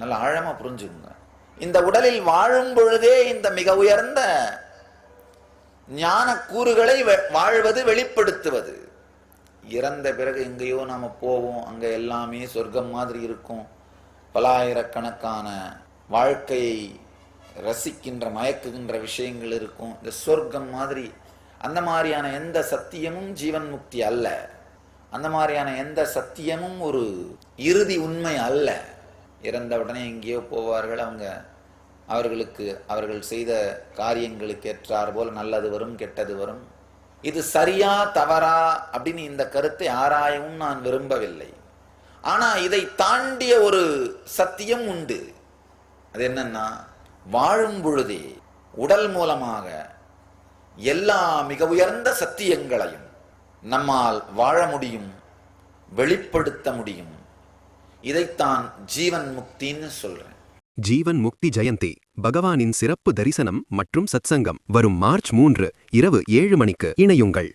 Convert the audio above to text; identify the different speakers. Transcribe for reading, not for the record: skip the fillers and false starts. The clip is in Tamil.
Speaker 1: நல்ல ஆழமா புரிஞ்சுக்குங்க. இந்த உடலில் வாழும் பொழுதே இந்த மிக உயர்ந்த ஞான கூறுகளை வாழ்வது, வெளிப்படுத்துவது. இறந்த பிறகு எங்கேயோ நாம போவோம், அங்க எல்லாமே சொர்க்கம் மாதிரி இருக்கும், பலாயிரக்கணக்கான வாழ்க்கையை ரசிக்கின்ற மயக்குகின்ற விஷயங்கள் இருக்கும். இந்த சொர்க்கம் மாதிரி அந்த மாதிரியான எந்த சத்தியமும் ஜீவன் முக்தி அல்ல. அந்த மாதிரியான எந்த சத்தியமும் ஒரு இறுதி உண்மை அல்ல. இறந்த உடனே எங்கேயோ போவார்கள். அவர்களுக்கு அவர்கள் செய்த காரியங்களுக்கு ஏற்றார் போல் நல்லது வரும், கெட்டது வரும். இது சரியா தவறா அப்படின்னு இந்த கருத்தை ஆராயவும் நான் விரும்பவில்லை. ஆனா இதை தாண்டிய ஒரு சத்தியம் உண்டு. அது என்னன்னா, வாழும் பொழுதே உடல் மூலமாக எல்லா மிக உயர்ந்த சத்தியங்களையும் நம்மால் வாழ முடியும், வெளிப்படுத்த முடியும். இதைத்தான் ஜீவன் முக்தின்னு சொல்றேன்.
Speaker 2: ஜீவன் முக்தி ஜெயந்தி பகவானின் சிறப்பு தரிசனம் மற்றும் சத்சங்கம் வரும் மார்ச் 3 இரவு 7 மணிக்கு இணையுங்கள்.